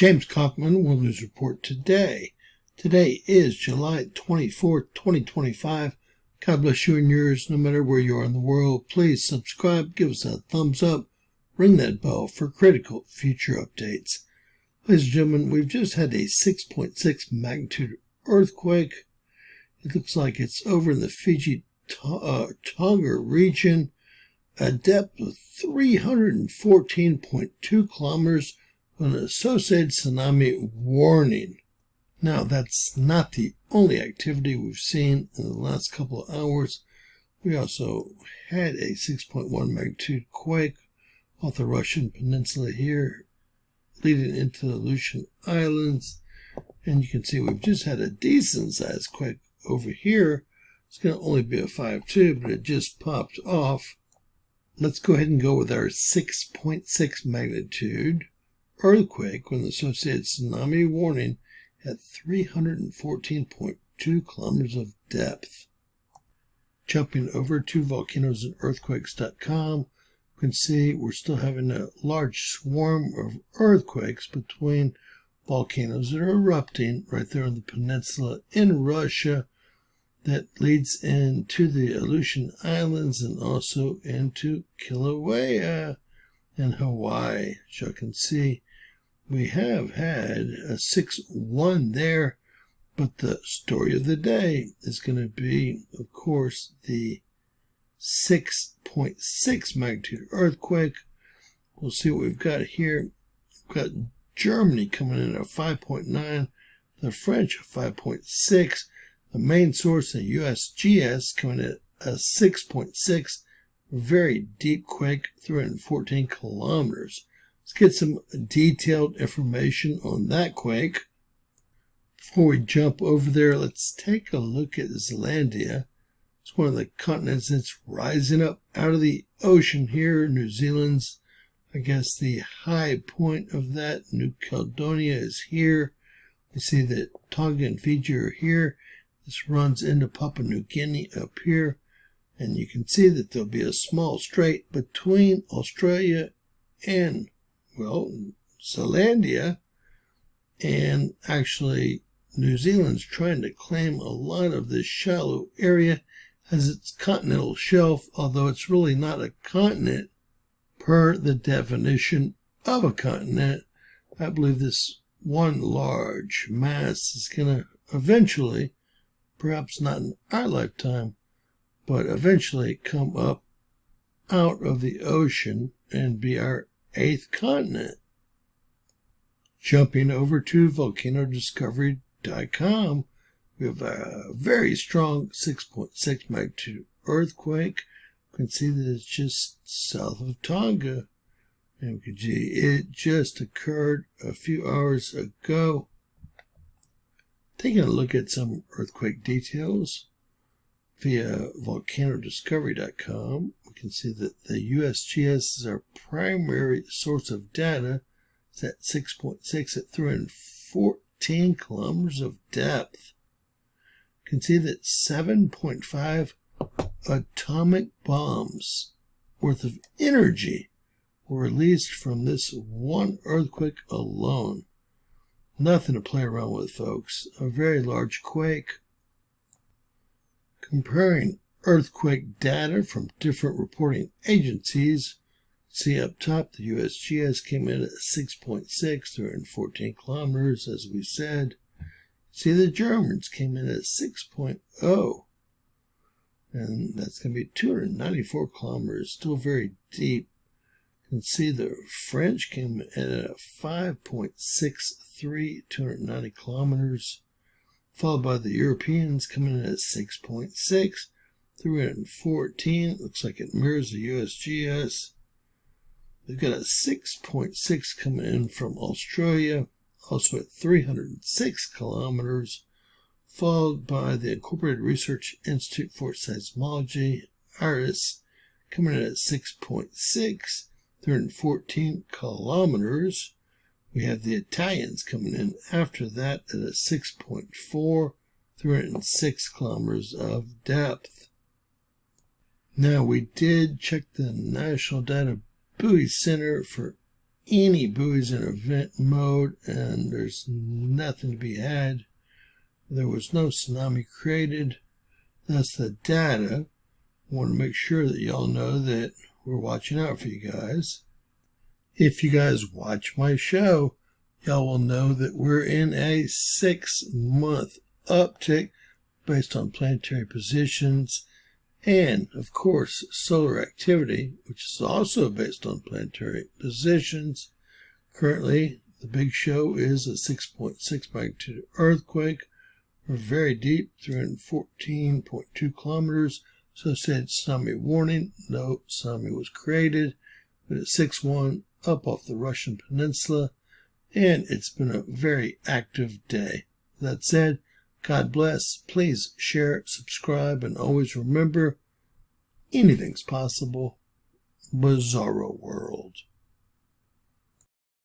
James Cockman, World News Report today. Today is July 24th, 2025. God bless you and yours, no matter where you are in the world. Please subscribe, give us a thumbs up, ring that bell for critical future updates. Ladies and gentlemen, we've just had a 6.6 magnitude earthquake. It looks like it's over in the Fiji Tonga region, a depth of 314.2 kilometers, with an associated tsunami warning. Now, that's not the only activity we've seen in the last couple of hours. We also had a 6.1 magnitude quake off the Russian peninsula here, leading into the Aleutian Islands. And you can see we've just had a decent sized quake over here. It's going to only be a 5.2, but it just popped off. Let's go ahead and go with our 6.6 magnitude earthquake with an associated tsunami warning at 314.2 kilometers of depth. Jumping over to volcanoesанdearthquakes.com, you can see we're still having a large swarm of earthquakes between volcanoes that are erupting right there on the peninsula in Russia that leads into the Aleutian Islands and also into Kilauea in Hawaii. As you can see, we have had a 6.1 there, but the story of the day is going to be, of course, the 6.6 magnitude earthquake. We'll see what we've got here. We've got Germany coming in at 5.9, the French at 5.6, the main source, the USGS, coming in at a 6.6, very deep quake, 314 kilometers. Let's get some detailed information on that quake. Before we jump over there, let's take a look at Zealandia. It's one of the continents that's rising up out of the ocean here. New Zealand's, I guess, the high point of that. New Caledonia is here. We see that Tonga and Fiji are here. This runs into Papua New Guinea up here. And you can see that there'll be a small strait between Australia and, well, Zealandia. And actually, New Zealand's trying to claim a lot of this shallow area as its continental shelf, although it's really not a continent per the definition of a continent. I believe this one large mass is going to eventually, perhaps not in our lifetime, but eventually come up out of the ocean and be our 8th continent. Jumping over to volcanodiscovery.com, we have a very strong 6.6 magnitude earthquake. You can see that it's just south of Tonga. And we can see it just occurred a few hours ago. Taking a look at some earthquake details via volcanodiscovery.com, we can see that the USGS is our primary source of data. It's at 6.6 at 314 kilometers of depth. You can see that 7.5 atomic bombs worth of energy were released from this one earthquake alone. Nothing to play around with, folks. A very large quake. Comparing earthquake data from different reporting agencies, see up top the USGS came in at 6.6, 314 kilometers, as we said. See the Germans came in at 6.0, and that's going to be 294 kilometers, still very deep. You can see the French came in at a 5.63, 290 kilometers, followed by the Europeans coming in at 6.6, 314. Looks like it mirrors the USGS. We've got a 6.6 coming in from Australia, also at 306 kilometers, followed by the Incorporated Research Institute for Seismology, IRIS, coming in at 6.6, 314 kilometers. We have the Italians coming in after that at a 6.4, 306 kilometers of depth. Now, we did check the National Data Buoy Center for any buoys in event mode, and there's nothing to be had. There was no tsunami created. That's the data. I want to make sure that y'all know that we're watching out for you guys. If you guys watch my show, y'all will know that we're in a 6-month uptick based on planetary positions and, of course, solar activity, which is also based on planetary positions. Currently, the big show is a 6.6 magnitude earthquake. We're very deep, 314.2 kilometers. Associated tsunami warning. No tsunami was created, but it's 6-1 up off the Russian peninsula, and it's been a very active day. That said, God bless. Please share, subscribe, and always remember, anything's possible. Bizarro world.